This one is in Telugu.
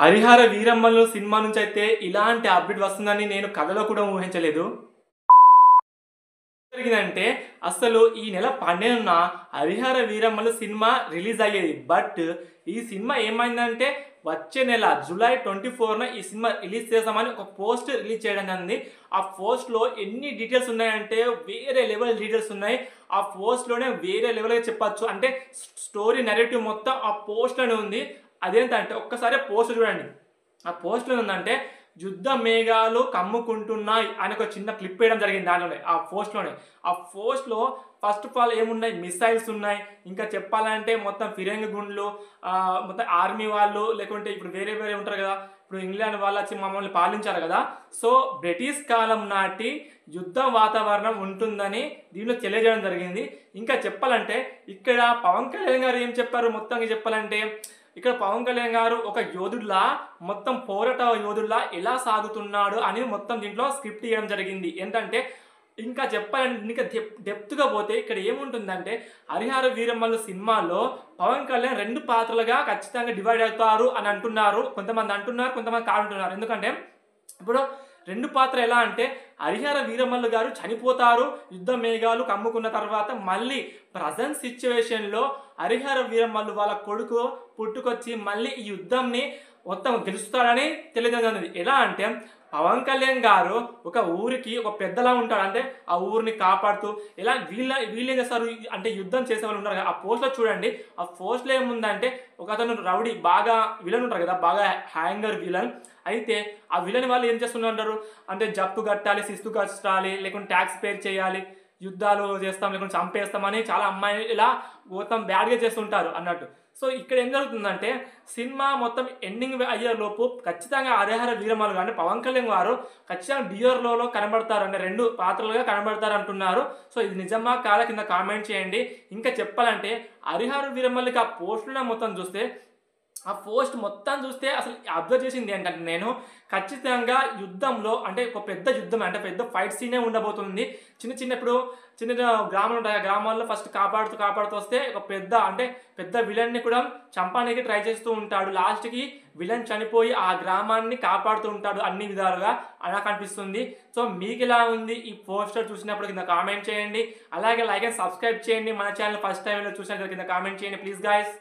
హరిహర వీరమ్మలు సినిమా నుంచి అయితే ఇలాంటి అప్డేట్ వస్తుందని నేను కలలో కూడా ఊహించలేదు. జరిగిందంటే అసలు ఈ నెల 12న హరిహర వీరమ్మలు సినిమా రిలీజ్ అయ్యేది. బట్ ఈ సినిమా ఏమైందంటే వచ్చే నెల జూలై 24న ఈ సినిమా రిలీజ్ చేస్తామని ఒక పోస్ట్ రిలీజ్ చేయడం జరిగింది. ఆ పోస్ట్లో ఎన్ని డీటెయిల్స్ ఉన్నాయంటే వేరే లెవెల్ డీటెయిల్స్ ఉన్నాయి. ఆ పోస్ట్లోనే వేరే లెవెల్గా చెప్పచ్చు. అంటే స్టోరీ నెరేటివ్ మొత్తం ఆ పోస్ట్లోనే ఉంది. అదేంటంటే ఒక్కసారి పోస్ట్ చూడండి. ఆ పోస్ట్లో ఉందంటే యుద్ధ మేఘాలు కమ్ముకుంటున్నాయి అని ఒక చిన్న క్లిప్ వేయడం జరిగింది దాంట్లోనే ఆ పోస్ట్లో ఫస్ట్ ఆఫ్ ఆల్ ఏమున్నాయి, మిసైల్స్ ఉన్నాయి. ఇంకా చెప్పాలంటే మొత్తం ఫిరంగి గుండ్లు, మొత్తం ఆర్మీ వాళ్ళు, లేకుంటే ఇప్పుడు వేరే వేరే ఉంటారు కదా, ఇప్పుడు ఇంగ్లాండ్ వాళ్ళు వచ్చి మమ్మల్ని పాలించారు కదా. సో బ్రిటిష్ కాలం నాటి యుద్ధ వాతావరణం ఉంటుందని దీనిలో తెలియజేయడం జరిగింది. ఇంకా చెప్పాలంటే ఇక్కడ పవన్ కళ్యాణ్ గారు ఏం చెప్పారు మొత్తంగా చెప్పాలంటే, ఇక్కడ పవన్ కళ్యాణ్ గారు ఒక యోధుడిలా, మొత్తం పోరాట యోధుడిలా ఎలా సాగుతున్నాడు అని మొత్తం దీంట్లో స్క్రిప్ట్ ఇవ్వడం జరిగింది. ఏంటంటే ఇంకా చెప్పాలంటే ఇంకా డెప్త్గా పోతే ఇక్కడ ఏముంటుందంటే హరిహర వీరమ్మలు సినిమాలో పవన్ కళ్యాణ్ 2 పాత్రలుగా ఖచ్చితంగా డివైడ్ అవుతారు అని అంటున్నారు. కొంతమంది అంటున్నారు, కొంతమంది కాదంటున్నారు. ఎందుకంటే ఇప్పుడు 2 పాత్ర ఎలా అంటే హరిహర వీరమల్లు గారు చనిపోతారు యుద్ధ మేఘాలు కమ్ముకున్న తర్వాత, మళ్ళీ ప్రజెంట్ సిచ్యువేషన్లో హరిహర వీరమల్లు వాళ్ళ కొడుకు పుట్టుకొచ్చి మళ్ళీ ఈ యుద్ధంని మొత్తం గెలుస్తాడని తెలియజేయనుంది. ఎలా అంటే పవన్ కళ్యాణ్ గారు ఒక ఊరికి ఒక పెద్దలా ఉంటాడు. అంటే ఆ ఊరిని కాపాడుతూ ఇలా వీళ్ళు ఏం చేస్తారు అంటే యుద్ధం చేసే వాళ్ళు ఉంటారు కదా. ఆ పోస్ట్లో చూడండి, ఆ పోస్ట్లో ఏముందంటే ఒక అతను రౌడీ బాగా విలన్ ఉంటారు కదా, బాగా హ్యాంగర్ విలన్. అయితే ఆ విలన్ వాళ్ళు ఏం చేస్తుంటారు అంటే జప్తు కట్టాలి, శిస్తు కట్టాలి, లేకుంటే ట్యాక్స్ పే చేయాలి, యుద్ధాలు చేస్తాం, లేకుంటే చంపేస్తామని చాలా అమ్మాయిలు ఇలా మొత్తం బ్యాడ్గా చేస్తుంటారు అన్నట్టు. సో ఇక్కడ ఏం జరుగుతుందంటే సినిమా మొత్తం ఎండింగ్ అయ్యే లోపు ఖచ్చితంగా హరిహర వీరమల్లు అంటే పవన్ కళ్యాణ్ గారు ఖచ్చితంగా డియర్లో కనబడతారు, అంటే 2 పాత్రలుగా కనబడతారు అంటున్నారు. సో ఇది నిజమా కాదా కింద కామెంట్ చేయండి. ఇంకా చెప్పాలంటే హరిహర వీరమల్లుకి ఆ పోస్టులో మొత్తం చూస్తే, ఆ పోస్ట్ మొత్తం చూస్తే అసలు అబ్జర్వ్ చేసింది ఏంటంటే నేను ఖచ్చితంగా యుద్ధంలో అంటే ఒక పెద్ద యుద్ధం అంటే పెద్ద ఫైట్ సీనే ఉండబోతుంది. ఇప్పుడు చిన్న గ్రామాలు ఉంటాయి, గ్రామాల్లో ఫస్ట్ కాపాడుతూ వస్తే ఒక పెద్ద విలన్ని కూడా చంపడానికి ట్రై చేస్తూ ఉంటాడు. లాస్ట్కి విలన్ చనిపోయి ఆ గ్రామాన్ని కాపాడుతూ ఉంటాడు అన్ని విధాలుగా నాకు అనిపిస్తుంది. సో మీకు ఎలా ఉంది ఈ పోస్టర్ చూసినప్పుడు కింద కామెంట్ చేయండి. అలాగే లైక్ అండ్ సబ్స్క్రైబ్ చేయండి. మన ఛానల్ ఫస్ట్ టైంలో చూసినట్టు కింద కామెంట్ చేయండి ప్లీజ్ గైస్.